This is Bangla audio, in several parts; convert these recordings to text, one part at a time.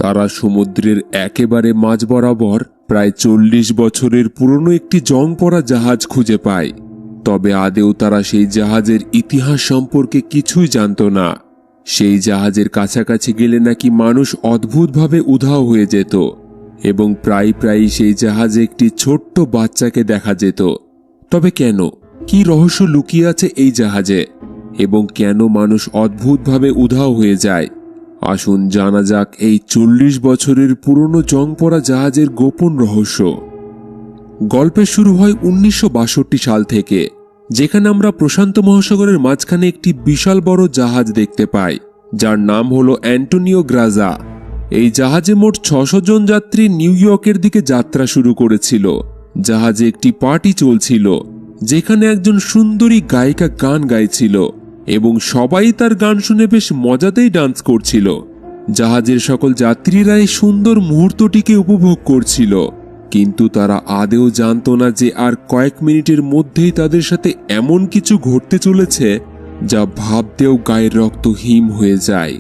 তারা সমুদ্রের একেবারে মাঝ বরাবর প্রায় 40 বছরের পুরনো একটি জং পড়া জাহাজ খুঁজে পায়। তবে আদেও তারা সেই জাহাজের ইতিহাস সম্পর্কে কিছুই জানত না। সেই জাহাজের কাছাকাছি গেলে নাকি মানুষ অদ্ভুতভাবে উধাও হয়ে যেত এবং প্রায় সেই জাহাজে একটি ছোট্ট বাচ্চাকে দেখা যেত। তবে কেন, কি রহস্য লুকিয়ে আছে এই জাহাজে এবং কেন মানুষ অদ্ভুতভাবে উধাও হয়ে যায়? আসুন জানা যাক এই 40 বছরের পুরনো জং পড়া জাহাজের গোপন রহস্য। গল্পের শুরু হয় 1962 সাল থেকে, যেখানে আমরা প্রশান্ত মহাসাগরের মাঝখানে একটি বিশাল বড় জাহাজ দেখতে পাই, যার নাম হলো অ্যান্টোনিও গ্রাজা। এই জাহাজে মোট 600 জন যাত্রী নিউ ইয়র্কের দিকে যাত্রা শুরু করেছিল। জাহাজে একটি পার্টি চলছিল, যেখানে একজন সুন্দরী গায়িকা গান গাইছিল এবং সবাই তার গান শুনে বেশ মজাতেই ডান্স করছিল। জাহাজের সকল যাত্রীরা এই সুন্দর মুহূর্তটিকে উপভোগ করছিল, কিন্তু তারা আদেও জানত না যে আর কয়েক মিনিটের মধ্যেই তাদের সাথে এমন কিছু ঘটতে চলেছে যা ভাবতেও গায়ের রক্ত হিম হয়ে যায়।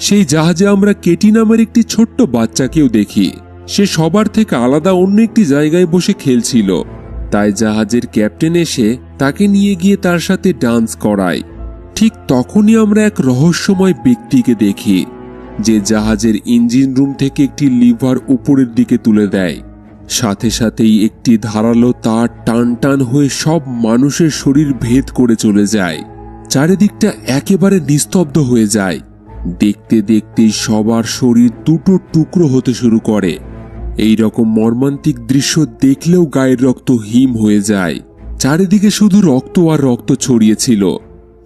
সেই জাহাজে আমরা কেটি নামের একটি ছোট্ট বাচ্চাকেও দেখি। সে সবার থেকে আলাদা অন্য একটি জায়গায় বসে খেলছিল, তাই জাহাজের ক্যাপ্টেন এসে তাকে নিয়ে গিয়ে তার সাথে ডান্স করায়। ঠিক তখনই আমরা এক রহস্যময় ব্যক্তিকে দেখি, যে জাহাজের ইঞ্জিন রুম থেকে একটি লিভার উপরের দিকে তুলে দেয়। সাথে সাথেই একটি ধারালো তার টান টান হয়ে সব মানুষের শরীর ভেদ করে চলে যায়। চারিদিকটা একেবারে নিস্তব্ধ হয়ে যায়। দেখতে দেখতেই সবার শরীর দুটো টুকরো হতে শুরু করে। এই রকম মর্মান্তিক দৃশ্য দেখলেও গায়ের রক্ত হিম হয়ে যায়। চারিদিকে শুধু রক্ত আর রক্ত ছড়িয়েছিল।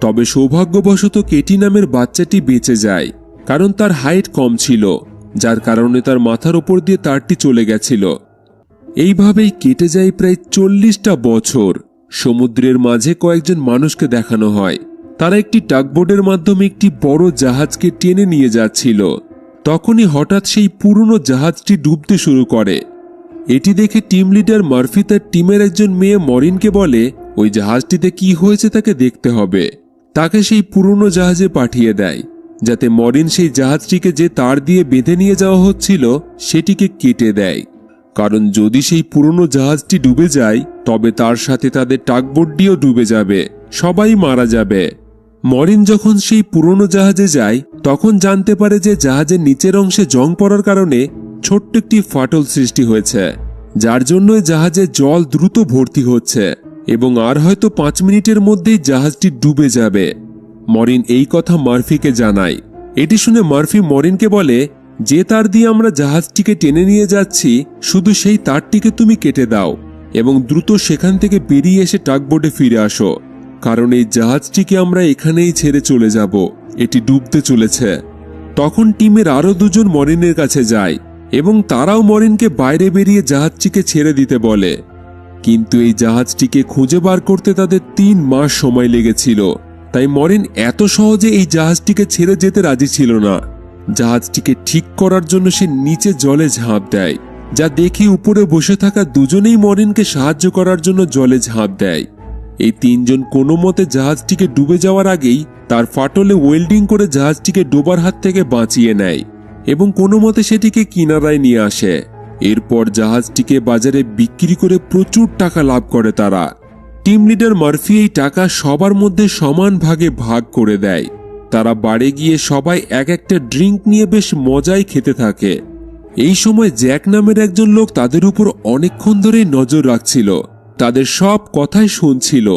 তবে সৌভাগ্যবশত কেটি নামের বাচ্চাটি বেঁচে যায়, কারণ তার হাইট কম ছিল, যার কারণে তার মাথার ওপর দিয়ে তারটি চলে গেছিল। এইভাবেই কেটে যায় প্রায় 40টা বছর। সমুদ্রের মাঝে কয়েকজন মানুষকে দেখানো হয়, তারা একটি টাগবোটের মাধ্যমে একটি বড় জাহাজকে টেনে নিয়ে যাচ্ছিল। তখনই হঠাৎ সেই পুরনো জাহাজটি ডুবতে শুরু করে। এটি দেখে টিম লিডার মার্ফি তার টিমের একজন মেয়ে মরিনকে বলে ওই জাহাজটিতে কি হয়েছে তাকে দেখতে হবে। তাকে সেই পুরনো জাহাজে পাঠিয়ে দেয়, যাতে মরিন সেই জাহাজটিকে যে তার দিয়ে বেঁধে নিয়ে যাওয়া হচ্ছিল সেটিকে কেটে দেয়। কারণ যদি সেই পুরনো জাহাজটি ডুবে যায়, তবে তার সাথে তাদের টাগবোটটিও ডুবে যাবে, সবাই মারা যাবে। মরিন যখন সেই পুরনো জাহাজে যায়, তখন জানতে পারে যে জাহাজের নিচের অংশে জং পড়ার কারণে ছোট্ট একটি ফাটল সৃষ্টি হয়েছে, যার জন্য জাহাজে জল দ্রুত ভর্তি হচ্ছে এবং আর হয়তো 5 মিনিটের মধ্যেই জাহাজটি ডুবে যাবে। মরিন এই কথা মার্ফিকে জানায়। এটি শুনে মার্ফি মরিনকে বলে, যে তার দিয়ে আমরা জাহাজটিকে টেনে নিয়ে যাচ্ছি, শুধু সেই তারটিকে তুমি কেটে দাও এবং দ্রুত সেখান থেকে বেরিয়ে এসে টাগবোটে ফিরে আসো, কারণ এই জাহাজটিকে আমরা এখানেই ছেড়ে চলে যাব, এটি ডুবতে চলেছে। তখন টিমের আরো 2 জন মরিনের কাছে যায় এবং তারাও মরিনকে বাইরে বেরিয়ে জাহাজটিকে ছেড়ে দিতে বলে। কিন্তু এই জাহাজটিকে খুঁজে বার করতে তাদের 3 মাস সময় লেগেছিল, তাই মরিন এত সহজে এই জাহাজটিকে ছেড়ে যেতে রাজি ছিল না। জাহাজটিকে ঠিক করার জন্য সে নিচে জলে ঝাঁপ দেয়, যা দেখে উপরে বসে থাকা দুজনেই মরিনকে সাহায্য করার জন্য জলে ঝাঁপ দেয়। এই 3 জন কোনো মতে জাহাজটিকে ডুবে যাওয়ার আগেই তার ফাটলে ওয়েল্ডিং করে জাহাজটিকে ডোবার হাত থেকে বাঁচিয়ে নেয় এবং কোনো মতে সেটিকে কিনারায় নিয়ে আসে। এরপর জাহাজটিকে বাজারে বিক্রি করে প্রচুর টাকা লাভ করে তারা। টিম লিডার মার্ফি এই টাকা সবার মধ্যে সমান ভাগে ভাগ করে দেয়। তারা বাড়ি গিয়ে সবাই এক একটা ড্রিঙ্ক নিয়ে বেশ মজায় খেতে থাকে। এই সময় জ্যাক নামের একজন লোক তাদের উপর অনেকক্ষণ ধরেই নজর রাখছিল, তাদের সব কথাই শুনছিল।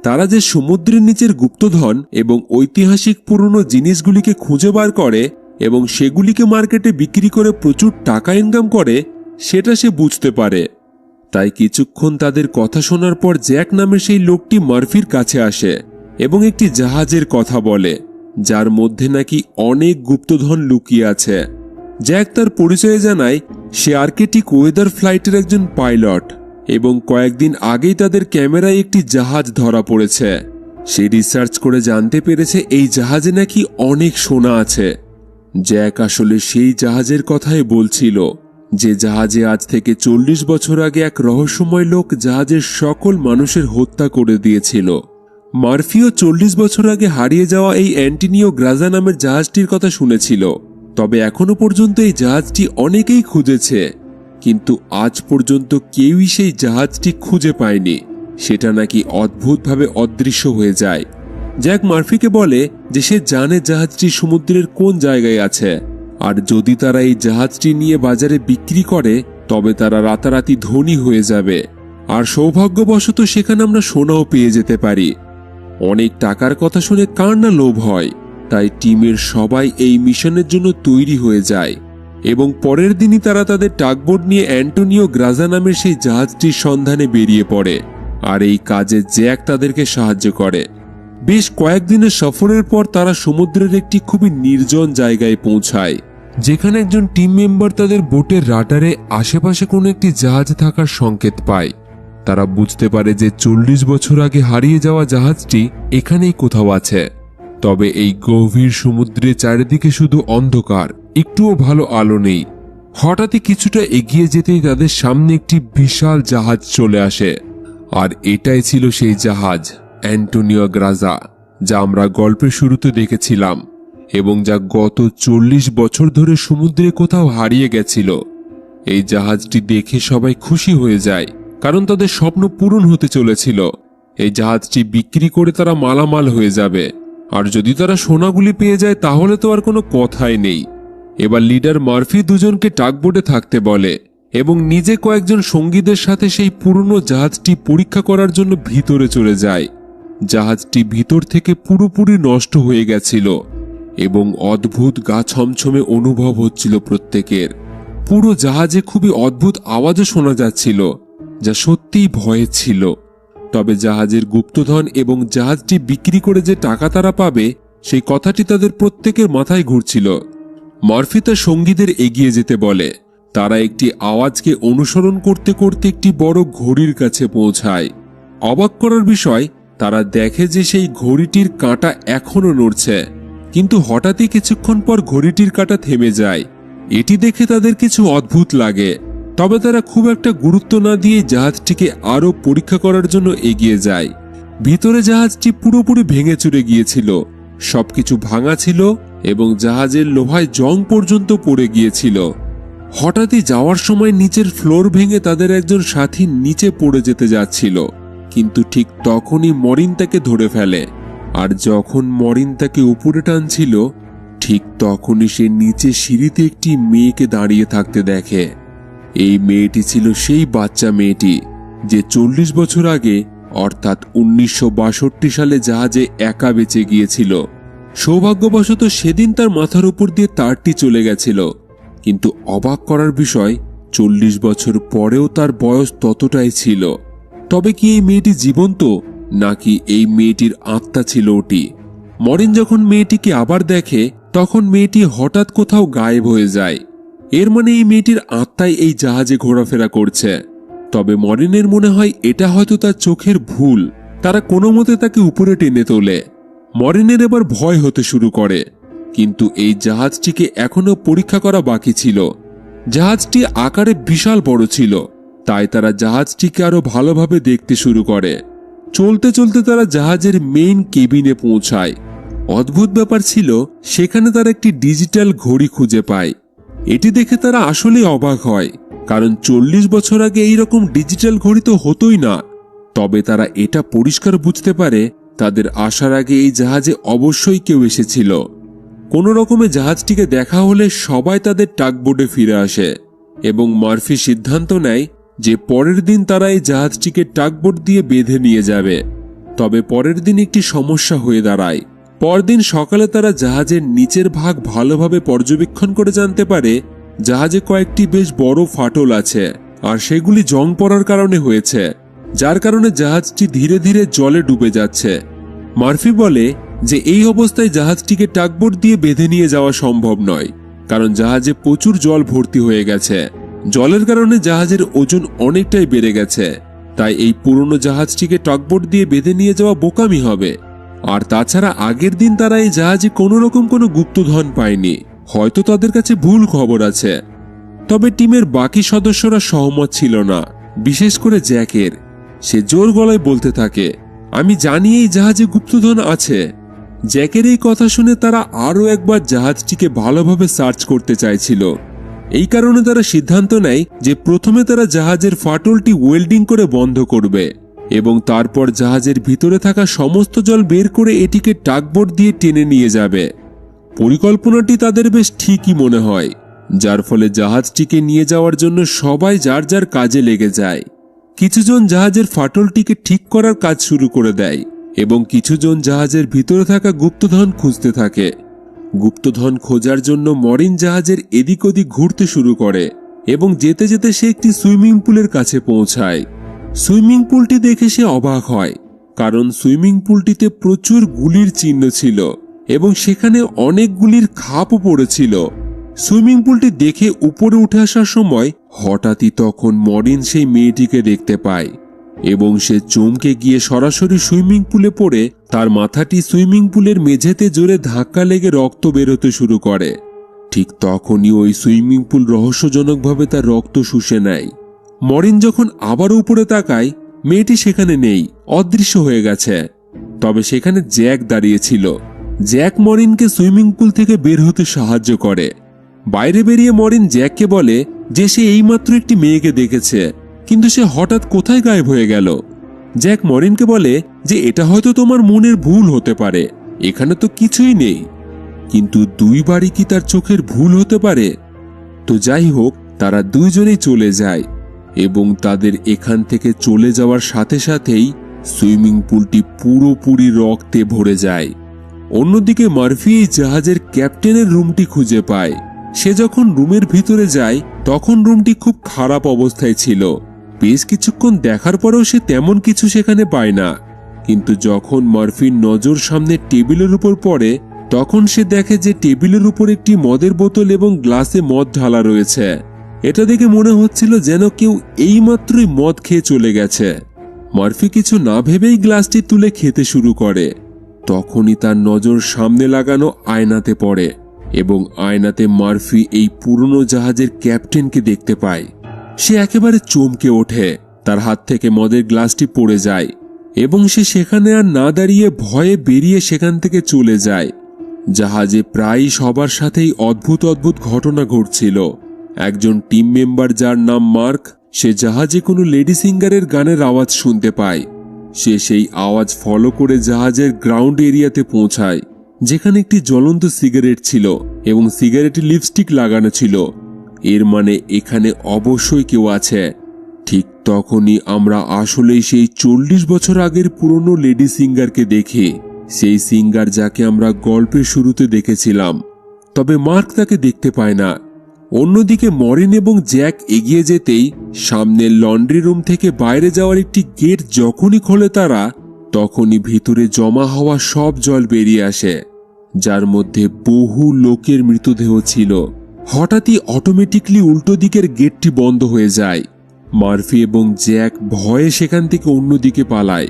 তারা যে সমুদ্রের নিচের গুপ্তধন এবং ঐতিহাসিক পুরনো জিনিসগুলিকে খুঁজে বার করে এবং সেগুলিকে মার্কেটে বিক্রি করে প্রচুর টাকা ইনকাম করে, সেটা সে বুঝতে পারে। তাই কিছুক্ষণ তাদের কথা শোনার পর জ্যাক নামের সেই লোকটি মার্ফির কাছে আসে এবং একটি জাহাজের কথা বলে, যার মধ্যে নাকি অনেক গুপ্তধন লুকিয়ে আছে। জ্যাক তার পরিচয়ে জানায় সে আর্কটিক ওয়েদার ফ্লাইটের একজন পাইলট এবং কয়েকদিন আগেই তাদের ক্যামেরায় একটি জাহাজ ধরা পড়েছে। সে রিসার্চ করে জানতে পেরেছে এই জাহাজে নাকি অনেক সোনা আছে। জ্যাক আসলে সেই জাহাজের কথাই বলছিল, যে জাহাজে আজ থেকে 40 বছর আগে এক রহস্যময় লোক জাহাজের সকল মানুষের হত্যা করে দিয়েছিল। মার্ফিও 40 বছর আগে হারিয়ে যাওয়া এই অ্যান্টোনিও গ্রাজা নামের জাহাজটির কথা শুনেছিল। তবে এখনো পর্যন্ত এই জাহাজটি অনেকেই খুঁজেছে, কিন্তু আজ পর্যন্ত কেউই সেই জাহাজটি খুঁজে পায়নি। সেটা নাকি অদ্ভুতভাবে অদৃশ্য হয়ে যায়। জ্যাক মার্ফিকে বলে যে সে জানে জাহাজটি সমুদ্রের কোন জায়গায় আছে, আর যদি তারা এই জাহাজটি নিয়ে বাজারে বিক্রি করে তবে তারা রাতারাতি ধনী হয়ে যাবে, আর সৌভাগ্যবশত সেখানে আমরা সোনাও পেয়ে যেতে পারি। অনেক টাকার কথা শুনে কার না লোভ হয়, তাই টিমের সবাই এই মিশনের জন্য তৈরি হয়ে যায় এবং পরের দিনই তারা তাদের টাগবোট নিয়ে অ্যান্টোনিও গ্রাজা নামের সেই জাহাজটির সন্ধানে বেরিয়ে পড়ে, আর এই কাজে জ্যাক তাদেরকে সাহায্য করে। বেশ কয়েকদিনের সফরের পর তারা সমুদ্রের একটি খুবই নির্জন জায়গায় পৌঁছায়, যেখানে একজন টিম মেম্বার তাদের বোটের রাডারে আশেপাশে কোনো একটি জাহাজ থাকার সংকেত পায়। তারা বুঝতে পারে যে 40 বছর আগে হারিয়ে যাওয়া জাহাজটি এখানেই কোথাও আছে। তবে এই গভীর সমুদ্রে চারিদিকে শুধু অন্ধকার, একটুও ভালো আলো নেই। হঠাৎই কিছুটা এগিয়ে যেতেই তাদের সামনে একটি বিশাল জাহাজ চলে আসে, আর এটাই ছিল সেই জাহাজ অ্যান্টোনিও গ্রাজা, যা আমরা গল্পের শুরুতে দেখেছিলাম এবং যা গত 40 বছর ধরে সমুদ্রে কোথাও হারিয়ে গেছিল। এই জাহাজটি দেখে সবাই খুশি হয়ে যায়, কারণ তাদের স্বপ্ন পূরণ হতে চলেছিল। এই জাহাজটি বিক্রি করে তারা মালামাল হয়ে যাবে, আর যদি তারা সোনাগুলি পেয়ে যায় তাহলে তো আর কোনো কথাই নেই। এবার লিডার মার্ফি দুজনকে টাগবোটে থাকতে বলে এবং নিজে কয়েকজন সঙ্গীদের সাথে সেই পুরনো জাহাজটি পরীক্ষা করার জন্য ভিতরে চলে যায়। জাহাজটি ভিতর থেকে পুরোপুরি নষ্ট হয়ে গেছিল এবং অদ্ভুত গা ছমছমে অনুভব হচ্ছিল প্রত্যেকের। পুরো জাহাজে খুবই অদ্ভুত আওয়াজও শোনা যাচ্ছিল, যা সত্যিই ভয়ের ছিল। তবে জাহাজের গুপ্তধন এবং জাহাজটি বিক্রি করে যে টাকা তারা পাবে, সেই কথাটি তাদের প্রত্যেকের মাথায় ঘুরছিল। মার্ফি তার সঙ্গীদের এগিয়ে যেতে বলে। তারা একটি আওয়াজকে অনুসরণ করতে করতে একটি বড় ঘড়ির কাছে পৌঁছায়। অবাক করার বিষয়, তারা দেখে যে সেই ঘড়িটির কাঁটা এখনো নড়ছে, কিন্তু হঠাৎই কিছুক্ষণ পর ঘড়িটির কাঁটা থেমে যায়। এটি দেখে তাদের কিছু অদ্ভুত লাগে, তবে তারা খুব একটা গুরুত্ব না দিয়ে জাহাজটিকে আরও পরীক্ষা করার জন্য এগিয়ে যায়। ভিতরে জাহাজটি পুরোপুরি ভেঙে চুরে গিয়েছিল, সবকিছু ভাঙা ছিল এবং জাহাজের লোহায় জং পর্যন্ত পড়ে গিয়েছিল। হঠাৎই যাওয়ার সময় নিচের ফ্লোর ভেঙে তাদের একজন সাথী নিচে পড়ে যেতে যাচ্ছিল, কিন্তু ঠিক তখনই মরিন তাকে ধরে ফেলে। আর যখন মরিন তাকে উপরে টানছিল, ঠিক তখনই সে নিচে সিঁড়িতে একটি মেয়েকে দাঁড়িয়ে থাকতে দেখে। এই মেয়েটি ছিল সেই বাচ্চা মেয়েটি যে 40 বছর আগে অর্থাৎ 1962 সালে জাহাজে একা বেঁচে গিয়েছিল। সৌভাগ্যবশত সেদিন তার মাথার উপর দিয়ে তারটি চলে গেছিল, কিন্তু অবাক করার বিষয় 40 বছর পরেও তার বয়স ততটাই ছিল। তবে কি এই মেয়েটি জীবন্ত, নাকি এই মেয়েটির আত্মা ছিল ওটি? মরিন যখন মেয়েটিকে আবার দেখে তখন মেয়েটি হঠাৎ কোথাও গায়েব হয়ে যায়। এর মানে এই মেয়েটির আত্মাই এই জাহাজে ঘোরাফেরা করছে। তবে মরিনের মনে হয় এটা হয়তো তার চোখের ভুল। তারা কোনো মতে তাকে উপরে টেনে তোলে। মরিনের এবার ভয় হতে শুরু করে, কিন্তু এই জাহাজটিকে এখনো পরীক্ষা করা বাকি ছিল। জাহাজটি আকারে বিশাল বড় ছিল, তাই তারা জাহাজটিকে আরো ভালোভাবে দেখতে শুরু করে। চলতে চলতে তারা জাহাজের মেইন কেবিনে পৌঁছায়। অদ্ভুত ব্যাপার ছিল, সেখানে তারা একটি ডিজিটাল ঘড়ি খুঁজে পায়। এটি দেখে তারা আসলে অবাক হয়, কারণ 40 বছর আগে এইরকম ডিজিটাল ঘড়ি তো হতোই না। তবে তারা এটা পরিষ্কার বুঝতে পারে, তাদের আসার আগে এই জাহাজে অবশ্যই কেউ এসেছিল। কোনো রকমে জাহাজটিকে দেখা হলে সবাই তাদের টাগবোটে ফিরে আসে এবং মার্ফি সিদ্ধান্ত নেয় যে পরের দিন তারা এই জাহাজটিকে টাগবোট দিয়ে বেঁধে নিয়ে যাবে। তবে পরের দিন একটি সমস্যা হয়ে দাঁড়ায়। পরদিন সকালে তারা জাহাজের নিচের ভাগ ভালোভাবে পর্যবেক্ষণ করে জানতে পারে জাহাজে কয়েকটি বেশ বড় ফাটল আছে, আর সেগুলি জং পড়ার কারণে হয়েছে, যার কারণে জাহাজটি ধীরে ধীরে জলে ডুবে যাচ্ছে। মার্ফি বলে যে এই অবস্থায় জাহাজটিকে টাগবোট দিয়ে বেঁধে নিয়ে যাওয়া সম্ভব নয়, কারণ জাহাজে প্রচুর জল ভর্তি হয়ে গেছে। জলের কারণে জাহাজের ওজন অনেকটাই বেড়ে গেছে, তাই এই পুরনো জাহাজটিকে টাগবোট দিয়ে বেঁধে নিয়ে যাওয়া বোকামি হবে। আর তাছাড়া আগের দিন তারা এই জাহাজে কোনো রকম কোনো গুপ্তধন পায়নি, হয়তো তাদের কাছে ভুল খবর আছে। তবে টিমের বাকি সদস্যরা সহমত ছিল না, বিশেষ করে জ্যাকের। সে জোর গলায় বলতে থাকে, আমি জানি এই জাহাজে গুপ্তধন আছে। জ্যাকের এই কথা শুনে তারা আরও একবার জাহাজটিকে ভালোভাবে সার্চ করতে চাইছিল। এই কারণে তারা সিদ্ধান্ত নেয় যে প্রথমে তারা জাহাজের ফাটলটি ওয়েল্ডিং করে বন্ধ করবে এবং তারপর জাহাজের ভিতরে থাকা সমস্ত জল বের করে এটিকে টাগবোট দিয়ে টেনে নিয়ে যাবে। পরিকল্পনাটি তাদের বেশ ঠিকই মনে হয়, যার ফলে জাহাজটিকে নিয়ে যাওয়ার জন্য সবাই যার যার কাজে লেগে যায়। কিছুজন জাহাজের ফাটলটিকে ঠিক করার কাজ শুরু করে দেয় এবং কিছুজন জাহাজের ভিতরে থাকা গুপ্তধন খুঁজতে থাকে। গুপ্তধন খোঁজার জন্য মরিন জাহাজের এদিক ওদিক ঘুরতে শুরু করে এবং যেতে যেতে সে একটি সুইমিং পুলের কাছে পৌঁছায়। সুইমিং পুলটি দেখে সে অবাক হয়, কারণ সুইমিং পুলটিতে প্রচুর গুলির চিহ্ন ছিল এবং সেখানে অনেক গুলির খাপও পড়েছিল। সুইমিং পুলটি দেখে উপরে উঠে আসার সময় হঠাৎই তখন মরিন সেই মেয়েটিকে দেখতে পায় এবং সে চমকে গিয়ে সরাসরি সুইমিং পুলে পড়ে তার মাথাটি সুইমিং পুলের মেঝেতে জোরে ধাক্কা লেগে রক্ত বেরোতে শুরু করে। ঠিক তখনই ওই সুইমিং পুল রহস্যজনকভাবে তার রক্ত শুষে নেয়। মরিন যখন আবার উপরে তাকায়, মেয়েটি সেখানে নেই, অদৃশ্য হয়ে গেছে। তবে সেখানে জ্যাক দাঁড়িয়েছিল। জ্যাক মরিনকে সুইমিং পুল থেকে বের হতে সাহায্য করে। বাইরে বেরিয়ে মরিন জ্যাককে বলে যে সে এইমাত্র একটি মেয়েকে দেখেছে, কিন্তু সে হঠাৎ কোথায় গায়েব হয়ে গেল। জ্যাক মরিনকে বলে যে এটা হয়তো তোমার মনের ভুল হতে পারে, এখানে তো কিছুই নেই। কিন্তু দুইবারই কি তার চোখের ভুল হতে পারে? তো যাই হোক, তারা দুইজনেই চলে যায় এবং তাদের এখান থেকে চলে যাওয়ার সাথে সাথেই সুইমিং পুলটি পুরোপুরি রক্তে ভরে যায়। অন্যদিকে মার্ফি এই জাহাজের ক্যাপ্টেনের রুমটি খুঁজে পায়। সে যখন রুমের ভিতরে যায় তখন রুমটি খুব খারাপ অবস্থায় ছিল। বেশ কিছুক্ষণ দেখার পরেও সে তেমন কিছু সেখানে পায় না। কিন্তু যখন মার্ফির নজর সামনে টেবিলের উপর পড়ে তখন সে দেখে যে টেবিলের উপর একটি মদের বোতল এবং গ্লাসে মদ ঢালা রয়েছে। এটা দেখে মনে হচ্ছিল যেন কেউ এইমাত্রই মদ খেয়ে চলে গেছে। মার্ফি কিছু না ভেবেই গ্লাসটি তুলে খেতে শুরু করে। তখনই তার নজর সামনে লাগানো আয়নাতে পড়ে এবং আয়নাতে মার্ফি এই পুরনো জাহাজের ক্যাপ্টেনকে দেখতে পায়। সে একেবারে চমকে ওঠে, তার হাত থেকে মদের গ্লাসটি পড়ে যায় এবং সে সেখানে আর না দাঁড়িয়ে ভয়ে বেরিয়ে সেখান থেকে চলে যায়। জাহাজে প্রায় সবার সাথেই অদ্ভুত অদ্ভুত ঘটনা ঘটছিল। একজন টিম মেম্বার যার নাম মার্ক, সে জাহাজে কোনো লেডি সিঙ্গারের গানের আওয়াজ শুনতে পায়। সে সেই আওয়াজ ফলো করে জাহাজের গ্রাউন্ড এরিয়াতে পৌঁছায়, যেখানে একটি জ্বলন্ত সিগারেট ছিল এবং সিগারেটে লিপস্টিক লাগানো ছিল। এর মানে এখানে অবশ্যই কেউ আছে। ঠিক তখনই আমরা আসলেই সেই 40 বছর আগের পুরনো লেডি সিঙ্গারকে দেখি, সেই সিঙ্গার যাকে আমরা গল্পের শুরুতে দেখেছিলাম। তবে মার্ক তাকে দেখতে পায় না। অন্যদিকে মরিন এবং জ্যাক এগিয়ে যেতেই সামনের লন্ড্রি রুম থেকে বাইরে যাওয়ার একটি গেট যখনই খোলে তারা, তখনই ভিতরে জমা হওয়া সব জল বেরিয়ে আসে, যার মধ্যে বহু লোকের মৃতদেহ ছিল। হঠাৎই অটোমেটিকলি উল্টো দিকের গেটটি বন্ধ হয়ে যায়। মার্ফি এবং জ্যাক ভয়ে সেখান থেকে অন্যদিকে পালায়।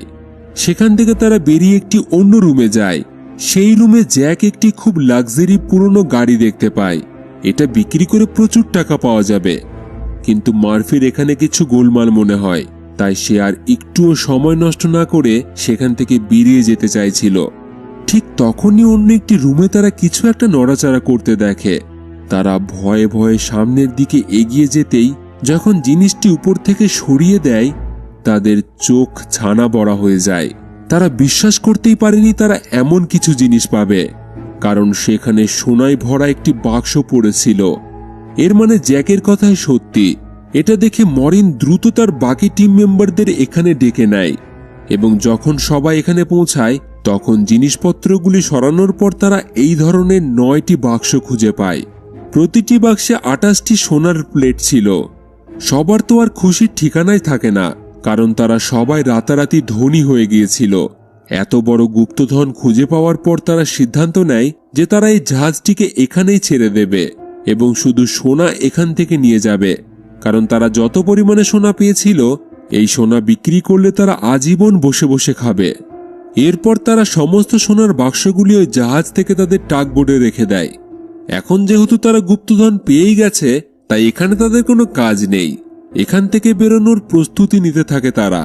সেখান থেকে তারা বেরিয়ে একটি অন্য রুমে যায়। সেই রুমে জ্যাক একটি খুব লাক্সারি পুরনো গাড়ি দেখতে পায়। এটা বিক্রি করে প্রচুর টাকা পাওয়া যাবে। কিন্তু মার্ফির এখানে কিছু গোলমাল মনে হয়, তাই সে আর একটুও সময় নষ্ট না করে সেখান থেকে বেরিয়ে যেতে চাইছিল। ঠিক তখনই অন্য একটি রুমে তারা কিছু একটা নড়াচড়া করতে দেখে। তারা ভয়ে ভয়ে সামনের দিকে এগিয়ে যেতেই যখন জিনিসটি উপর থেকে সরিয়ে দেয়, তাদের চোখ ছানা বড়া হয়ে যায়। তারা বিশ্বাস করতেই পারেনি তারা এমন কিছু জিনিস পাবে, কারণ সেখানে সোনায় ভরা একটি বাক্স পড়েছিল। এর মানে জ্যাকের কথাই সত্যি। এটা দেখে মরিন দ্রুত তার বাকি টিম মেম্বারদের এখানে ডেকে নেয় এবং যখন সবাই এখানে পৌঁছায় তখন জিনিসপত্রগুলি সরানোর পর তারা এই ধরনের 9টি বাক্স খুঁজে পায়। প্রতিটি বাক্সে 28টি সোনার প্লেট ছিল। সবার তো আর খুশির ঠিকানাই থাকে না, কারণ তারা সবাই রাতারাতি ধনী হয়ে গিয়েছিল। এত বড় গুপ্তধন খুঁজে পাওয়ার পর তারা সিদ্ধান্ত নেয় যে তারা এই জাহাজটিকে এখানেই ছেড়ে দেবে এবং শুধু সোনা এখান থেকে নিয়ে যাবে, কারণ তারা যত পরিমাণে সোনা পেয়েছিল এই সোনা বিক্রি করলে তারা আজীবন বসে বসে খাবে। এরপর তারা সমস্ত সোনার বাক্সগুলি ওই জাহাজ থেকে তাদের টাগবোটে রেখে দেয়। এখন যেহেতু তারা গুপ্তধন পেয়েই গেছে, তাই এখানে তাদের কোনো কাজ নেই। এখান থেকে বেরোনোর প্রস্তুতি নিতে থাকে তারা।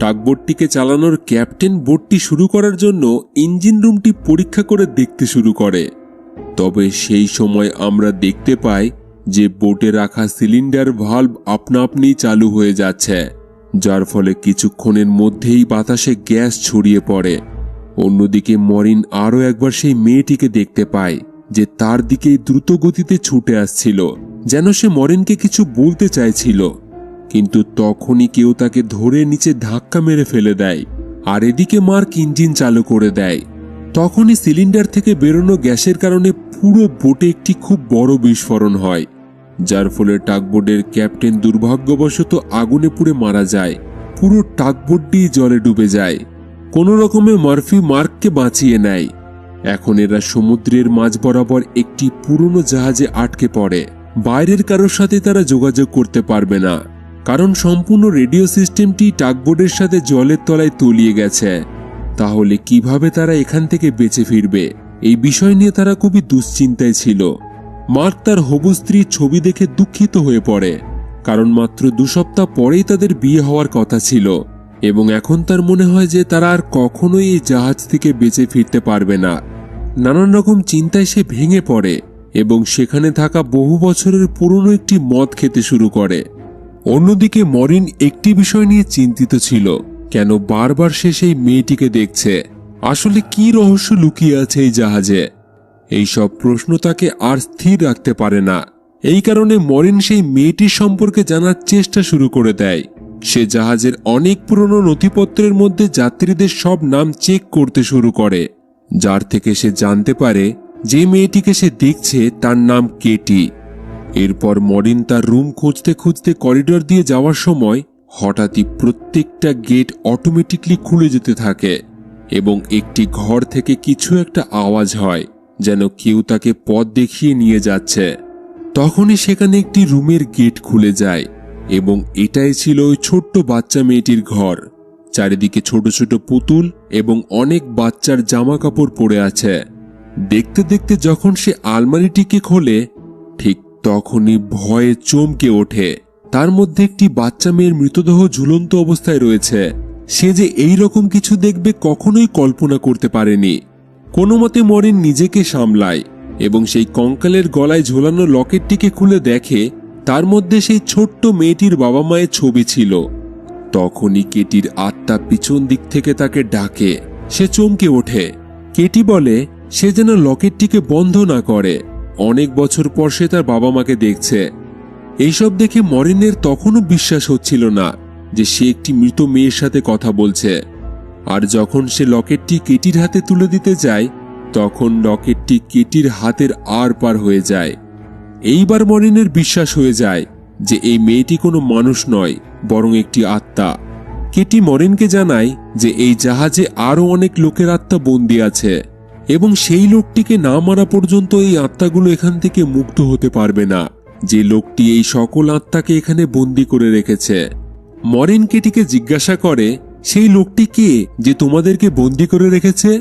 টাগবোটটিকে চালানোর ক্যাপ্টেন বোটটি শুরু করার জন্য ইঞ্জিন রুমটি পরীক্ষা করে দেখতে শুরু করে। তবে সেই সময় আমরা দেখতে পাই যে বোটে রাখা সিলিন্ডার ভালভ আপনা আপনিই চালু হয়ে যাচ্ছে, যার ফলে কিছুক্ষণের মধ্যেই বাতাসে গ্যাস ছড়িয়ে পড়ে। অন্যদিকে মরিন আরও একবার সেই মেয়েটিকে দেখতে পায় যে তার দিকেই দ্রুত গতিতে ছুটে আসছিল, যেন সে মরিনকে কিছু বলতে চাইছিল। কিন্তু তখনই কেউ তাকে ধরে নিচে ধাক্কা মেরে ফেলে দেয়, আর এদিকে মার্ক ইঞ্জিন চালু করে দেয়। তখনই সিলিন্ডার থেকে বেরোনো গ্যাসের কারণে পুরো বোটে একটি খুব বড় বিস্ফোরণ হয়, যার ফলে টাগবোটের ক্যাপ্টেন দুর্ভাগ্যবশত আগুনে পুড়ে মারা যায়। পুরো টাগবোটটি জলে ডুবে যায়। কোনো রকমে মার্ফি মার্ককে বাঁচিয়ে নেয়। এখন এরা সমুদ্রের মাঝ বরাবর একটি পুরনো জাহাজে আটকে পড়ে। বাইরের কারোর সাথে তারা যোগাযোগ করতে পারবে না, কারণ সম্পূর্ণ রেডিও সিস্টেমটি টাগবোটের সাথে জলের তলায় তলিয়ে গেছে। তাহলে কিভাবে তারা এখান থেকে বেঁচে ফিরবে, এই বিষয় নিয়ে তারা খুবই দুশ্চিন্তায় ছিল। মার্ক তার হবু স্ত্রীর ছবি দেখে দুঃখিত হয়ে পড়ে, কারণ মাত্র 2 সপ্তাহ পরেই তাদের বিয়ে হওয়ার কথা ছিল, এবং এখন তার মনে হয় যে তারা আর কখনোই এই জাহাজ থেকে বেঁচে ফিরতে পারবে না। নানান রকম চিন্তায় সে ভেঙে পড়ে এবং সেখানে থাকা বহু বছরের পুরনো একটি মদ খেতে শুরু করে। অন্যদিকে মরিন একটি বিষয় নিয়ে চিন্তিত ছিল, কেন বারবার সে সেই মেয়েটিকে দেখছে। আসলে কি রহস্য লুকিয়ে আছে এই জাহাজে? এইসব প্রশ্ন তাকে আর স্থির রাখতে পারে না। এই কারণে মরিন সেই মেয়েটির সম্পর্কে জানার চেষ্টা শুরু করে দেয়। সে জাহাজের অনেক পুরনো নথিপত্রের মধ্যে যাত্রীদের সব নাম চেক করতে শুরু করে, যার থেকে সে জানতে পারে যে মেয়েটিকে সে দেখছে তার নাম কেটি। এরপর মরিন তার রুম খুঁজতে খুঁজতে করিডোর দিয়ে যাওয়ার সময় হঠাৎই প্রত্যেকটা গেট অটোমেটিকলি খুলে যেতে থাকে এবং একটি ঘর থেকে কিছু একটা আওয়াজ হয়, যেন কেউ তাকে পথ দেখিয়ে নিয়ে যাচ্ছে। তখনই সেখানে একটি রুমের গেট খুলে যায় এবং এটাই ছিল ওই ছোট্ট বাচ্চা মেয়েটির ঘর। চারিদিকে ছোট ছোট পুতুল এবং অনেক বাচ্চার জামা কাপড় পরে আছে। দেখতে দেখতে যখন সে আলমারিটিকে খোলে, ঠিক তখনই ভয়ে চমকে ওঠে। তার মধ্যে একটি বাচ্চা মেয়ের মৃতদেহ ঝুলন্ত অবস্থায় রয়েছে। সে যে এই রকম কিছু দেখবে কখনোই কল্পনা করতে পারেনি। কোনো মতে মরিন নিজেকে সামলায় এবং সেই কঙ্কালের গলায় ঝোলানো লকেটটিকে খুলে দেখে তার মধ্যে সেই ছোট্ট মেয়েটির বাবা মায়ের ছবি ছিল। তখনই কেটির আত্মা পিছন দিক থেকে তাকে ডাকে। সে চমকে ওঠে। কেটি বলে সে যেন লকেটটিকে বন্ধ না করে। অনেক বছর পর সে তার বাবা মাকে দেখছে। এইসব দেখে মরিনের তখনও বিশ্বাস হচ্ছিল না যে সে একটি মৃত মেয়ের সাথে কথা বলছে। আর যখন সে লকেটটি কেটির হাতে তুলে দিতে যায়, তখন লকেটটি কেটির হাতের আর পার হয়ে যায়। এইবার মরিনের বিশ্বাস হয়ে যায় যে এই মেয়েটি কোনো মানুষ নয়, বরং একটি আত্মা। কেটি মরিনকে জানায় যে এই জাহাজে আরও অনেক লোকের আত্মা বন্দী আছে এবং সেই লোকটিকে না মারা পর্যন্ত এই আত্মাগুলো এখান থেকে মুক্ত হতে পারবে না, যে লোকটি এই সকল আত্মাকে এখানে বন্দী করে রেখেছে। মরিন কেটিকে জিজ্ঞাসা করে সেই লোকটি কে যে তোমাদেরকে বন্দী করে রেখেছে।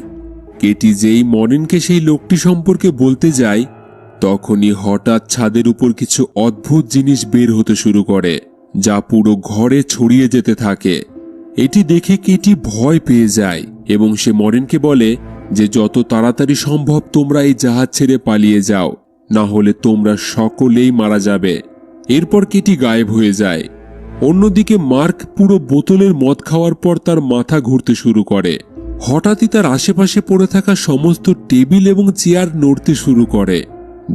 কেটি যেই মরিনকে সেই লোকটি সম্পর্কে বলতে যায়, তখনই হঠাৎ ছাদের উপর কিছু অদ্ভুত জিনিস বের হতে শুরু করে, যা পুরো ঘরে ছড়িয়ে যেতে থাকে। এটি দেখে কেটি ভয় পেয়ে যায় এবং সে মরিনকে বলে যে যত তাড়াতাড়ি সম্ভব তোমরা এই জাহাজ ছেড়ে পালিয়ে যাও, না হলে তোমরা সকলেই মারা যাবে। এরপর কেটি গায়েব হয়ে যায়। অন্যদিকে মার্ক পুরো বোতলের মদ খাওয়ার পর তার মাথা ঘুরতে শুরু করে। হঠাৎই তার আশেপাশে পড়ে থাকা সমস্ত টেবিল এবং চেয়ার নড়তে শুরু করে।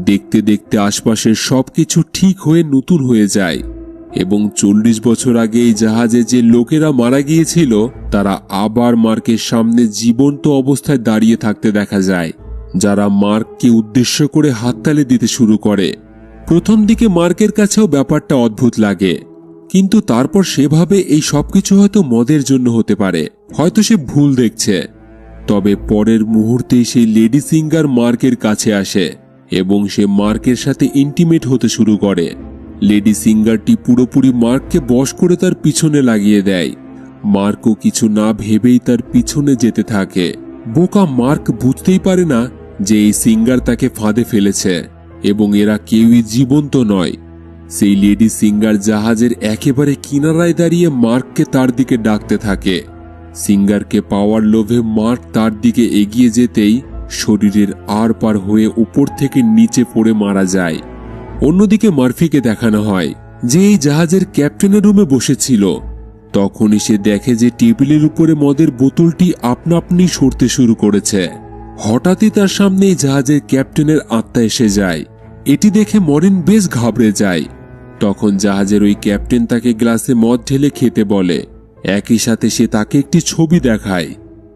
দেখতে দেখতে আশপাশের সবকিছু ঠিক হয়ে নতুন হয়ে যায় এবং 40 বছর আগে এই জাহাজে যে লোকেরা মারা গিয়েছিল তারা আবার মার্কের সামনে জীবন্ত অবস্থায় দাঁড়িয়ে থাকতে দেখা যায়, যারা মার্ককে উদ্দেশ্য করে হাততালি দিতে শুরু করে। প্রথম দিকে মার্কের কাছেও ব্যাপারটা অদ্ভুত লাগে, কিন্তু তারপর সে ভাবে এই সবকিছু হয়তো মদের জন্য হতে পারে, হয়তো সে ভুল দেখছে। তবে পরের মুহূর্তেই সেই লেডি সিঙ্গার মার্কের কাছে আসে এবং সে মার্কের সাথে ইন্টিমেট হতে শুরু করে। লেডি সিঙ্গারটি পুরোপুরি মার্ককে বশ করে তার পিছনে লাগিয়ে দেয়। মার্কও কিছু না ভেবেই তার পিছনে যেতে থাকে। বোকা মার্ক বুঝতেই পারে না যে এই সিঙ্গার তাকে ফাঁদে ফেলেছে এবং এরা কেউই জীবন্ত নয়। সেই লেডি সিঙ্গার জাহাজের একেবারে কিনারায় দাঁড়িয়ে মার্ককে তার দিকে ডাকতে থাকে। সিঙ্গারকে পাওয়ার লোভে মার্ক তার দিকে এগিয়ে যেতেই শরীরের আর পার হয়ে উপর থেকে নিচে পড়ে মারা যায়। অন্যদিকে মার্ফিকে দেখানো হয় যে এই জাহাজের ক্যাপ্টেনের রুমে বসেছিল। তখনই সে দেখে যে টেবিলের উপরে মদের বোতলটি আপনা আপনি সরতে শুরু করেছে। হঠাৎই তার সামনে এই জাহাজের ক্যাপ্টেনের আত্মা এসে যায়। এটি দেখে মরিন বেশ ঘাবড়ে যায়। তখন জাহাজের ওই ক্যাপ্টেন তাকে গ্লাসে মদ ঢেলে খেতে বলে। একই সাথে সে তাকে একটি ছবি দেখায়।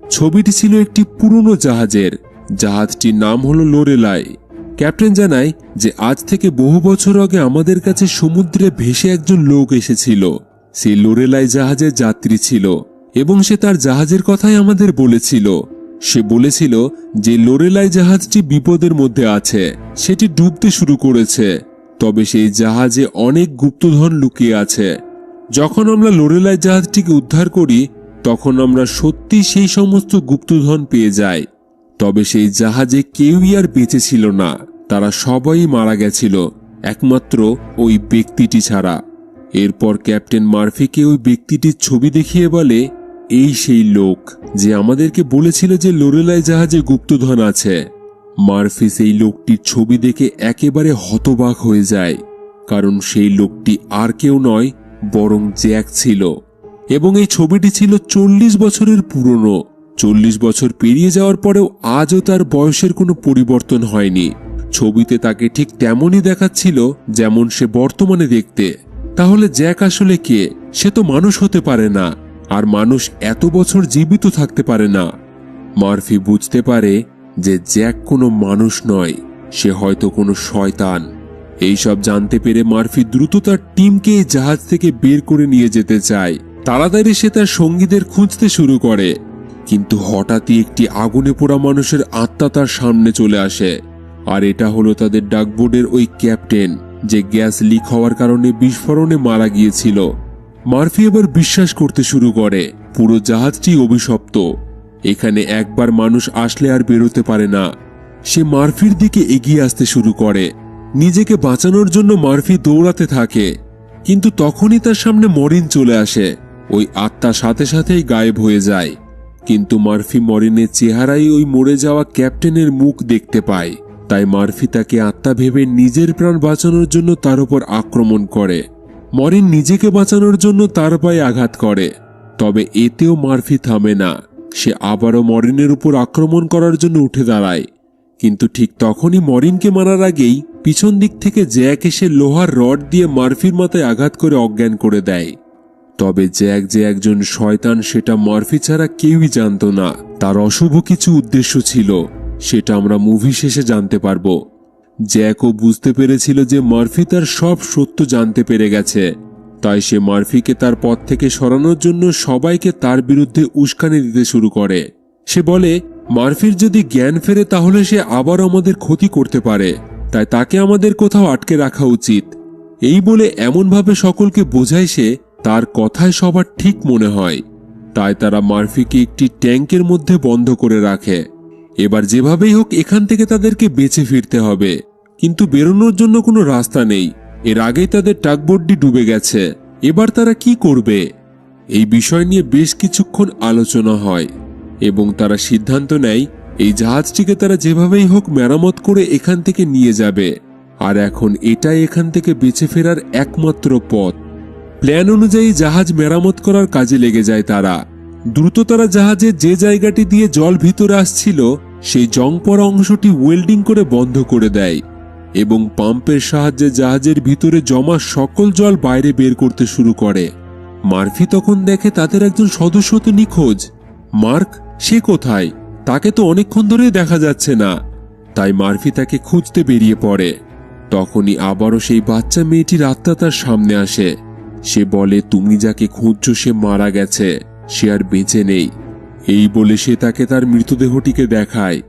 ছবিটি ছিল একটি পুরনো জাহাজের। জাহাজটির নাম হলো লোরেলাই। ক্যাপ্টেন জানায় যে আজ থেকে বহু বছর আগে আমাদের কাছে সমুদ্রে ভেসে একজন লোক এসেছিল। সে লোরেলাই জাহাজের যাত্রী ছিল এবং সে তার জাহাজের কথাই আমাদের বলেছিল। সে বলেছিল যে লোরেলাই জাহাজটি বিপদের মধ্যে আছে, সেটি ডুবতে শুরু করেছে, তবে সেই জাহাজে অনেক গুপ্তধন লুকিয়ে আছে। যখন আমরা লোরেলাই জাহাজটিকে উদ্ধার করি তখন আমরা সত্যি সেই সমস্ত গুপ্তধন পেয়ে যাই। তবে সেই জাহাজে কেউই আর বেঁচে ছিল না, তারা সবাই মারা গেছিল একমাত্র ওই ব্যক্তিটি ছাড়া। এরপর ক্যাপ্টেন মার্ফিকে ওই ব্যক্তিটির ছবি দেখিয়ে বলে, এই সেই লোক যে আমাদেরকে বলেছিল যে লোরেলাই জাহাজে গুপ্তধন আছে। মার্ফি সেই লোকটির ছবি দেখে একেবারে হতবাক হয়ে যায়, কারণ সেই লোকটি আর কেউ নয় বরং জ্যাক ছিল। এবং এই ছবিটি ছিল 40 বছরের পুরনো। 40 বছর পেরিয়ে যাওয়ার পরেও আজও তার বয়সের কোনো পরিবর্তন হয়নি। ছবিতে তাকে ঠিক তেমনই দেখাচ্ছিল যেমন সে বর্তমানে দেখতে। তাহলে জ্যাক আসলে কে? সে তো মানুষ হতে পারে না, আর মানুষ এত বছর জীবিত থাকতে পারে না। মার্ফি বুঝতে পারে যে জ্যাক কোনো মানুষ নয়, সে হয়তো কোনো শয়তান। এইসব জানতে পেরে মার্ফি দ্রুত তার টিমকে এই জাহাজ থেকে বের করে নিয়ে যেতে চায়। তাড়াতাড়ি সে তার সঙ্গীদের খুঁজতে শুরু করে, কিন্তু হঠাৎই একটি আগুনে পোড়া মানুষের আত্মা তার সামনে চলে আসে। আর এটা হলো তাদের ডাকবোর্ডের ওই ক্যাপ্টেন, যে গ্যাস লিক হওয়ার কারণে বিস্ফোরণে মারা গিয়েছিল। মার্ফি এবার বিশ্বাস করতে শুরু করে পুরো জাহাজটি অভিশপ্ত। এখানে একবার মানুষ আসলে আর বেরোতে পারে না। সে মার্ফির দিকে এগিয়ে আসতে শুরু করে। নিজেকে বাঁচানোর জন্য মার্ফি দৌড়াতে থাকে, কিন্তু তখনই তার সামনে মরিন চলে আসে। ওই আত্মা সাথে সাথেই গায়েব হয়ে যায়। কিন্তু মার্ফি মরিনের চেহারায় ওই মরে যাওয়া ক্যাপ্টেনের মুখ দেখতে পায়। তাই মার্ফি তাকে আত্মা ভেবে নিজের প্রাণ বাঁচানোর জন্য তার উপর আক্রমণ করে। মরিন নিজেকে বাঁচানোর জন্য তার পায়ে আঘাত করে, তবে এতেও মার্ফি থামে না। সে আবারও মরিনের উপর আক্রমণ করার জন্য উঠে দাঁড়ায়, কিন্তু ঠিক তখনই মরিনকে মারার আগেই পিছন দিক থেকে জ্যাক এসে লোহার রড দিয়ে মার্ফির মাথায় আঘাত করে অজ্ঞান করে দেয়। তবে জ্যাক যে একজন শয়তান সেটা মার্ফি ছাড়া কেউই জানত না। তার অশুভ কিছু উদ্দেশ্য ছিল, সেটা আমরা মুভি শেষে জানতে পারবো। জ্যাকও বুঝতে পেরেছিল যে মার্ফি তার সব সত্য জানতে পেরে গেছে, তাই সে মার্ফিকে তার পথ থেকে সরানোর জন্য সবাইকে তার বিরুদ্ধে উস্কানি দিতে শুরু করে। সে বলে, মার্ফির যদি জ্ঞান ফেরে তাহলে সে আবার আমাদের ক্ষতি করতে পারে, তাই তাকে আমাদের কোথাও আটকে রাখা উচিত। এই বলে এমনভাবে সকলকে বোঝায় সে তার কথায় সবার ঠিক মনে হয়। তাই তারা মার্ফিকে একটি ট্যাঙ্কের মধ্যে বন্ধ করে রাখে। এবার যেভাবেই হোক এখান থেকে তাদেরকে বেঁচে ফিরতে হবে, কিন্তু বেরোনোর জন্য কোনো রাস্তা নেই। এর আগেই তাদের টাগবোটটি ডুবে গেছে, এবার তারা কি করবে? এই বিষয় নিয়ে বেশ কিছুক্ষণ আলোচনা হয় এবং তারা সিদ্ধান্ত নেয় এই জাহাজটিকে তারা যেভাবেই হোক মেরামত করে এখান থেকে নিয়ে যাবে। আর এখন এটাই এখান থেকে বেঁচে ফেরার একমাত্র পথ। প্ল্যান অনুযায়ী জাহাজ মেরামত করার কাজে লেগে যায় তারা। দ্রুত তারা জাহাজের যে জায়গাটি দিয়ে জল ভিতরে আসছিল সেই জং পড়া অংশটি ওয়েল্ডিং করে বন্ধ করে দেয় এবং পাম্পের সাহায্যে জাহাজের ভিতরে জমা সকল জল বাইরে বের করতে শুরু করে। মার্ফি তখন দেখে তাদের একজন সদস্য তো নিখোঁজ। মার্ক, সে কোথায়? তাকে তো অনেকক্ষণ ধরেই দেখা যাচ্ছে না। তাই মার্ফি তাকে খুঁজতে বেরিয়ে পড়ে। তখনই আবারও সেই বাচ্চা মেয়েটির আত্মা তার সামনে আসে। সে বলে, তুমি যাকে খুঁজছো সে মারা গেছে, সে আর বেঁচে নেই। এই বলে সে তাকে তার মৃতদেহটিকে দেখায়।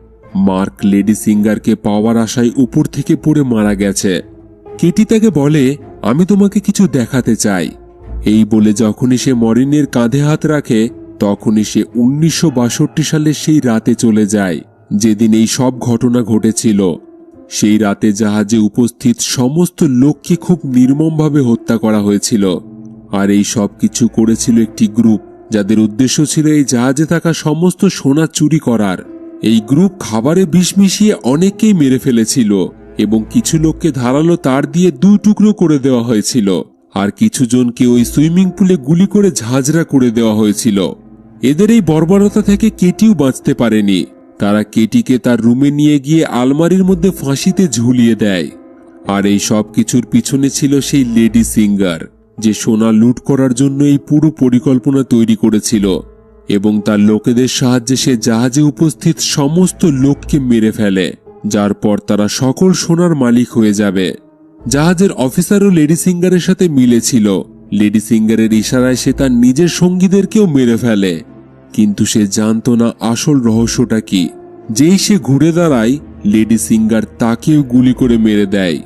মার্ক লেডি সিঙ্গারকে পাওয়ার আশায় উপর থেকে পড়ে মারা গেছে। কেটি তাকে বলে, আমি তোমাকে কিছু দেখাতে চাই। এই বলে যখনই সে মরিনের কাঁধে হাত রাখে তখনই সে 1962 সালের সেই রাতে চলে যায় যেদিন এই সব ঘটনা ঘটেছিল। সেই রাতে জাহাজে উপস্থিত সমস্ত লোককে খুব নির্মমভাবে হত্যা করা হয়েছিল। আর এই সব কিছু করেছিল একটি গ্রুপ, যাদের উদ্দেশ্য ছিল এই জাহাজে থাকা সমস্ত সোনা চুরি করার। এই গ্রুপ খাবারে বিষ মিশিয়ে অনেককেই মেরে ফেলেছিল এবং কিছু লোককে ধারালো তার দিয়ে 2 টুকরো করে দেওয়া হয়েছিল, আর কিছু জনকে ওই সুইমিং পুলে গুলি করে ঝাঁঝরা করে দেওয়া হয়েছিল। এদের এই বর্বরতা থেকে কেটিও বাঁচতে পারেনি। তারা কেটিকে তার রুমে নিয়ে গিয়ে আলমারির মধ্যে ফাঁসিতে ঝুলিয়ে দেয়। আর এই সব কিছুর পিছনে ছিল সেই লেডি সিঙ্গার, যে সোনা লুট করার জন্য এই পুরো পরিকল্পনা তৈরি করেছিল এবং তার লোকেদের সাহায্যে সে জাহাজে উপস্থিত সমস্ত লোককে মেরে ফেলে, যার পর তারা সকল সোনার মালিক হয়ে যাবে। জাহাজের অফিসারও লেডি সিঙ্গারের সাথে মিলেছিল। লেডি সিঙ্গারের ইশারায় সে তার নিজের সঙ্গীদেরকেও মেরে ফেলে, কিন্তু সে জানত না আসল রহস্যটা কি। যেই সে ঘুরে দাঁড়ায়, লেডি সিঙ্গার তাকেও গুলি করে মেরে দেয়।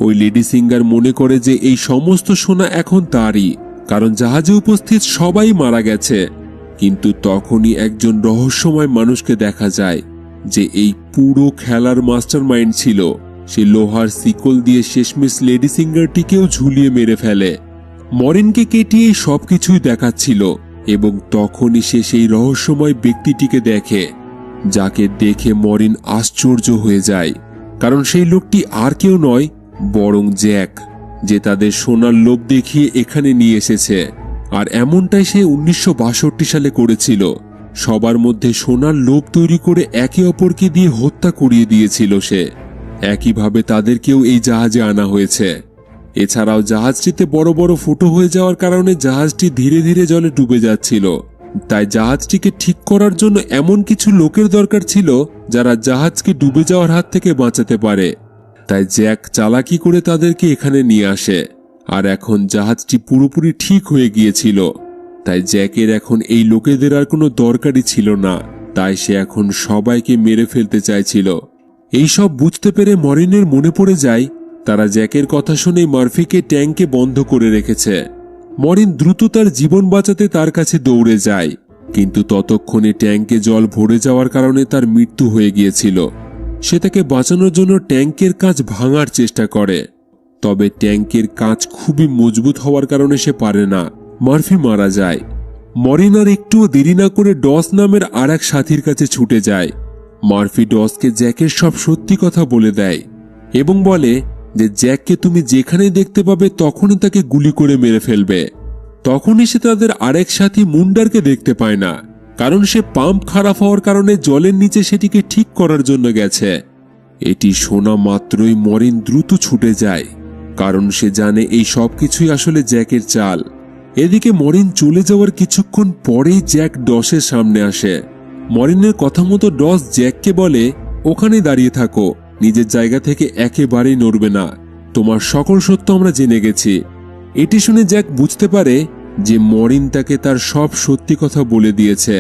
ওই লেডি সিঙ্গার মনে করে যে এই সমস্ত সোনা এখন তারই, কারণ জাহাজে উপস্থিত সবাই মারা গেছে। কিন্তু তখনই একজন রহস্যময় মানুষকে দেখা যায়, যে এই পুরো খেলার মাস্টারমাইন্ড ছিল। সে লোহার শিকল দিয়ে শেষমেশ লেডি সিঙ্গারটিকেও ঝুলিয়ে মেরে ফেলে। মরিনকে কেটিয়ে সবকিছুই দেখাচ্ছিল এবং তখনই সে সেই রহস্যময় ব্যক্তিটিকে দেখে, যাকে দেখে মরিন আশ্চর্য হয়ে যায়, কারণ সেই লোকটি আর কেউ নয় বরং জ্যাক, যে তাদের সোনার লোভ দেখিয়ে এখানে নিয়ে এসেছে। আর এমনটাই সে 1962 সালে করেছিল। সবার মধ্যে সোনার লোভ তৈরি করে একে অপরকে দিয়ে হত্যা করিয়ে দিয়েছিল সে। একইভাবে তাদেরকেও এই জাহাজে আনা হয়েছে। এছাড়াও জাহাজটিতে বড় বড় ফুটো হয়ে যাওয়ার কারণে জাহাজটি ধীরে ধীরে জলে ডুবে যাচ্ছিল। তাই জাহাজটিকে ঠিক করার জন্য এমন কিছু লোকের দরকার ছিল, যারা জাহাজকে ডুবে যাওয়ার হাত থেকে বাঁচাতে পারে। তাই জ্যাক চালাকি করে তাদেরকে এখানে নিয়ে আসে। আর এখন জাহাজটি পুরোপুরি ঠিক হয়ে গিয়েছিল। তাই জ্যাকের এখন এই লোকেদের আর কোনো দরকারই ছিল না। তাই সে এখন সবাইকে মেরে ফেলতে চাইছিল। এই সব বুঝতে পেরে মরিনের মনে পড়ে যায়, তারা জ্যাকের কথা শুনে মার্ফিকে ট্যাঙ্কে বন্ধ করে রেখেছে। মরিন দ্রুত তার জীবন বাঁচাতে তার কাছে দৌড়ে যায়, কিন্তু ততক্ষণে ট্যাঙ্কে জল ভরে যাওয়ার কারণে তার মৃত্যু হয়ে গিয়েছিল। সে তাকে বাঁচানোর জন্য ট্যাঙ্কের কাঁচ ভাঙার চেষ্টা করে, তবে ট্যাঙ্কের কাঁচ খুবই মজবুত হওয়ার কারণে সে পারে না। মার্ফি মারা যায়। মরিন আর একটুও দেরি না করে ডস নামের আর এক সাথীর কাছে ছুটে যায়। মার্ফি ডসকে জ্যাকের সব সত্যি কথা বলে দেয় এবং বলে যে জ্যাককে তুমি যেখানেই দেখতে পাবে তখনই তাকে গুলি করে মেরে ফেলবে। তখনই সে তাদের আরেক সাথী মুন্ডারকে দেখতে পায় না, কারণ সে পাম্প খারাপ হওয়ার কারণে জলের নিচে সেটিকে ঠিক করার জন্য গেছে। এটি শোনা মাত্রই মরিন দ্রুত ছুটে যায়, কারণ সে জানে এই সব কিছুই আসলে জ্যাকের চাল। এদিকে মরিন চলে যাওয়ার কিছুক্ষণ পরেই জ্যাক ডসের সামনে আসে। মরিনের কথা মতো ডস জ্যাককে বলে, ওখানে দাঁড়িয়ে থাকো, নিজের জায়গা থেকে একেবারেই নড়বে না, তোমার সকল সত্য আমরা জেনে গেছি। এটি শুনে জ্যাক বুঝতে পারে যে মরিন তাকে তার সব সত্যি কথা বলে দিয়েছে।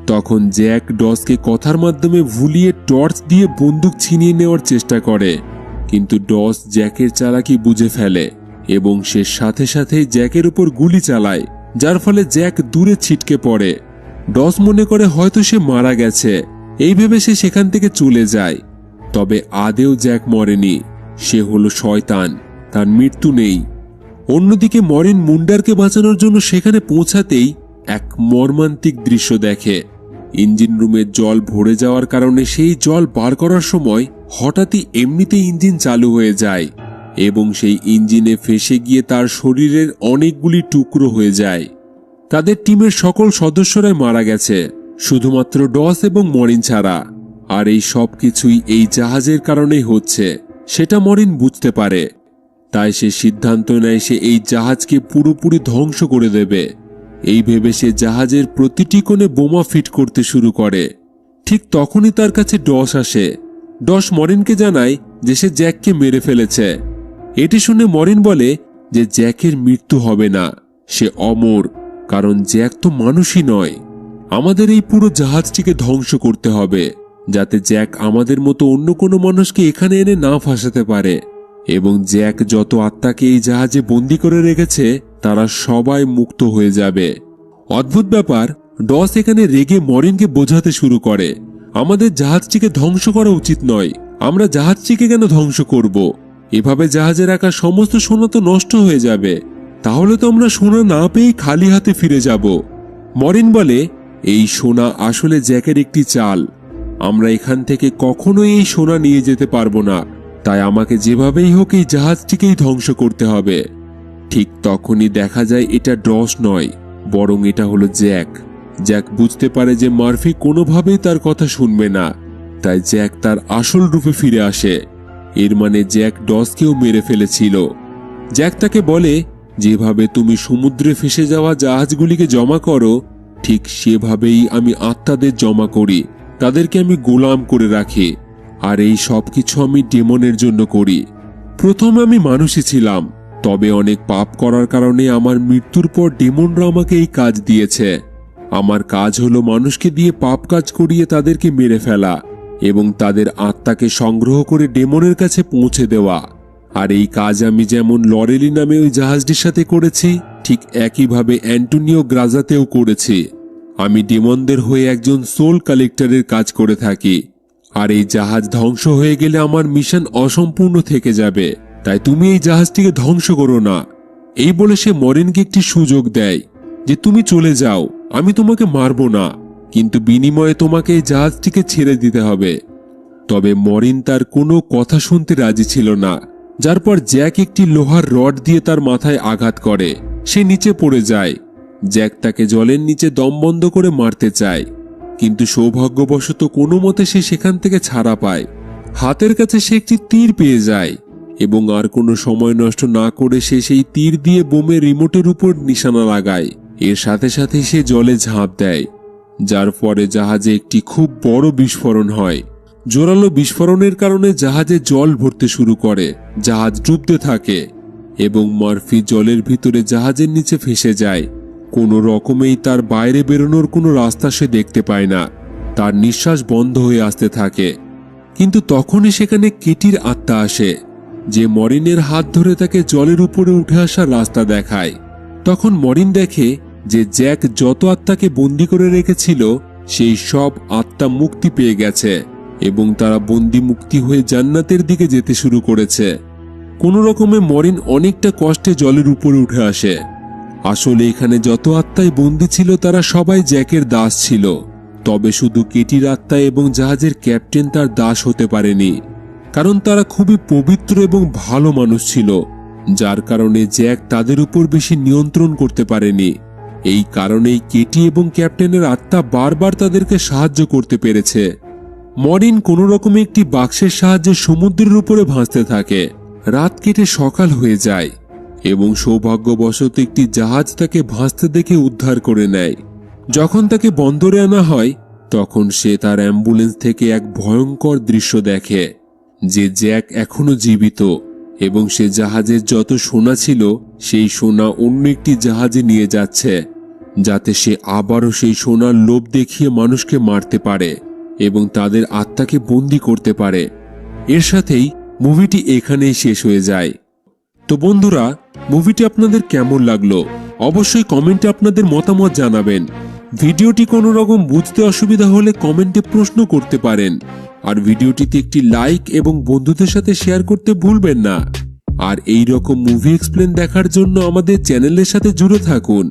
তখন জ্যাক ডসকে কথার মাধ্যমে ভুলিয়ে টর্চ দিয়ে বন্দুক ছিনিয়ে নেওয়ার চেষ্টা করে, কিন্তু ডস জ্যাকের চালাকি বুঝে ফেলে এবং সে সাথে সাথেই জ্যাকের উপর গুলি চালায়, যার ফলে জ্যাক দূরে ছিটকে পড়ে। ডস মনে করে হয়তো সে মারা গেছে, এই ভেবে সে সেখান থেকে চলে যায়। তবে আদেও জ্যাক মরেনি, সে হলো শয়তান, তার মৃত্যু নেই। অন্যদিকে মরিন মুন্ডারকে বাঁচানোর জন্য সেখানে পৌঁছাতেই এক মর্মান্তিক দৃশ্য দেখে। ইঞ্জিন রুমের জল ভরে যাওয়ার কারণে সেই জল বার করার সময় হঠাৎই এমনিতে ইঞ্জিন চালু হয়ে যায় এবং সেই ইঞ্জিনে ফেসে গিয়ে তার শরীরের অনেকগুলি টুকরো হয়ে যায়। তাদের টিমের সকল সদস্যরাই মারা গেছে, শুধুমাত্র ডস এবং মরিন ছাড়া। আর এই সব কিছুই এই জাহাজের কারণেই হচ্ছে, সেটা মরিন বুঝতে পারে। তাই সে সিদ্ধান্ত নেয় সে এই জাহাজকে পুরোপুরি ধ্বংস করে দেবে। এই ভেবে সে জাহাজের প্রতিটি কোণে বোমা ফিট করতে শুরু করে। ঠিক তখনই তার কাছে ডস আসে। ডস মরিনকে জানায় যে সে জ্যাককে মেরে ফেলেছে। এটি শুনে মরিন বলে যে জ্যাকের মৃত্যু হবে না, সে অমর, কারণ জ্যাক তো মানুষই নয়। আমাদের এই পুরো জাহাজটিকে ধ্বংস করতে হবে, যাতে জ্যাক আমাদের মতো অন্য কোনো মানুষকে এখানে এনে না ফাঁসাতে পারে। এবং জ্যাক যত আত্মাকে এই জাহাজে বন্দি করে রেখেছে তারা সবাই মুক্ত হয়ে যাবে। অদ্ভুত ব্যাপার, ডস এখানে রেগে মরিনকে বোঝাতে শুরু করে, আমাদের জাহাজটিকে ধ্বংস করা উচিত নয়, আমরা জাহাজটিকে কেন ধ্বংস করব? এভাবে জাহাজে রাখা সমস্ত সোনা তো নষ্ট হয়ে যাবে। তাহলে তো আমরা সোনা না পেয়ে খালি হাতে ফিরে যাব। মরিন বলে, এই সোনা আসলে জ্যাকের একটি চাল। আমরা এখান থেকে কখনোই এই সোনা নিয়ে যেতে পারবো না, তাই আমাকে যেভাবেই হোক এই জাহাজটিকেই ধ্বংস করতে হবে। ঠিক তখনই দেখা যায় এটা ডস নয়, বরং এটা হলো জ্যাক। জ্যাক বুঝতে পারে যে মার্ফি কোনোভাবেই তার কথা শুনবে না, তাই জ্যাক তার আসল রূপে ফিরে আসে। এর মানে জ্যাক ডসকেও মেরে ফেলেছিল। জ্যাক তাকে বলে, যেভাবে তুমি সমুদ্রে ফেসে যাওয়া জাহাজগুলিকে জমা করো, ঠিক সেভাবেই আমি আত্মাদের জমা করি। তাদেরকে আমি গোলাম করে রাখি, আর এই সব কিছু আমি ডেমনের জন্য করি। প্রথমে আমি মানুষই ছিলাম, তবে অনেক পাপ করার কারণে আমার মৃত্যুর পর ডেমনরা আমাকে এই কাজ দিয়েছে। আমার কাজ হলো মানুষকে দিয়ে পাপ কাজ করিয়ে তাদেরকে মেরে ফেলা এবং তাদের আত্মাকে সংগ্রহ করে ডেমনের কাছে পৌঁছে দেওয়া। আর এই কাজ আমি যেমন লরেলি নামে ওই জাহাজটির সাথে করেছি, ঠিক একইভাবে অ্যান্টোনিও গ্রাজাতেও করেছি। আমি ডেমনদের হয়ে একজন সোল কালেক্টরের কাজ করে থাকি। আর এই জাহাজ ধ্বংস হয়ে গেলে আমার মিশন অসম্পূর্ণ থেকে যাবে, তাই তুমি এই জাহাজটিকে ধ্বংস করো না। এই বলে সে মরিনকে একটি সুযোগ দেয় যে তুমি চলে যাও, আমি তোমাকে মারব না, কিন্তু বিনিময়ে তোমাকে এই জাহাজটিকে ছেড়ে দিতে হবে। তবে মরিন তার কোনো কথা শুনতে রাজি ছিল না, যার পর জ্যাক একটি লোহার রড দিয়ে তার মাথায় আঘাত করে। সে নিচে পড়ে যায়। জ্যাক তাকে জলের নিচে দম বন্ধ করে মারতে চায়, কিন্তু সৌভাগ্যবশত কোনো মতে সে সেখান থেকে ছাড়া পায়। হাতের কাছে সে একটি তীর পেয়ে যায় এবং আর কোনো সময় নষ্ট না করে সে সেই তীর দিয়ে বোমের রিমোটের উপর নিশানা লাগায়। এর সাথে সাথে সে জলে ঝাঁপ দেয়, যার পরে জাহাজে একটি খুব বড় বিস্ফোরণ হয়। জোরালো বিস্ফোরণের কারণে জাহাজে জল ভরতে শুরু করে, জাহাজ ডুবতে থাকে এবং মার্ফি জলের ভিতরে জাহাজের নিচে ফেসে যায়। কোনো রকমেই তার বাইরে বেরোনোর কোনো রাস্তা সে দেখতে পায় না। তার নিঃশ্বাস বন্ধ হয়ে আসতে থাকে। কিন্তু তখনই সেখানে কেটির আত্মা আসে, যে মরিনের হাত ধরে তাকে জলের উপরে উঠে আসার রাস্তা দেখায়। তখন মরিন দেখে যে জ্যাক যত আত্মাকে বন্দি করে রেখেছিল সেই সব আত্মা মুক্তি পেয়ে গেছে এবং তারা বন্দি মুক্তি হয়ে জান্নাতের দিকে যেতে শুরু করেছে। কোনো রকমে মরিন অনেকটা কষ্টে জলের উপরে উঠে আসে। আসলে এখানে যত আত্মাই বন্দী ছিল তারা সবাই জ্যাকের দাস ছিল, তবে শুধু কেটির আত্মা এবং জাহাজের ক্যাপ্টেন তার দাস হতে পারেনি, কারণ তারা খুবই পবিত্র এবং ভালো মানুষ ছিল, যার কারণে জ্যাক তাদের উপর বেশি নিয়ন্ত্রণ করতে পারেনি। এই কারণেই কেটি এবং ক্যাপ্টেনের আত্মা বারবার তাদেরকে সাহায্য করতে পেরেছে। মরিন কোনো রকমে একটি বাক্সের সাহায্যে সমুদ্রের উপরে ভাসতে থাকে। রাত কেটে সকাল হয়ে যায় এবং সৌভাগ্যবশত একটি জাহাজ তাকে ভাসতে দেখে উদ্ধার করে নেয়। যখন তাকে বন্দরে আনা হয় তখন সে তার অ্যাম্বুলেন্স থেকে এক ভয়ঙ্কর দৃশ্য দেখে, যে জ্যাক এখনো জীবিত এবং সে জাহাজের যত সোনা ছিল সেই সোনা অন্য একটি জাহাজে নিয়ে যাচ্ছে, যাতে সে আবারও সেই সোনার লোভ দেখিয়ে মানুষকে মারতে পারে এবং তাদের আত্মাকে বন্দী করতে পারে। এর সাথেই মুভিটি এখানেই শেষ হয়ে যায়। তো বন্ধুরা, মুভিটি আপনাদের কেমন লাগলো অবশ্যই কমেন্টে আপনাদের মতামত জানাবেন। ভিডিওটি কোনো রকম বুঝতে অসুবিধা হলে কমেন্টে প্রশ্ন করতে পারেন। আর ভিডিওটিতে একটি লাইক এবং বন্ধুদের সাথে শেয়ার করতে ভুলবেন না। আর এই রকম মুভি এক্সপ্লেন দেখার জন্য আমাদের চ্যানেলের সাথে জুড়ে থাকুন।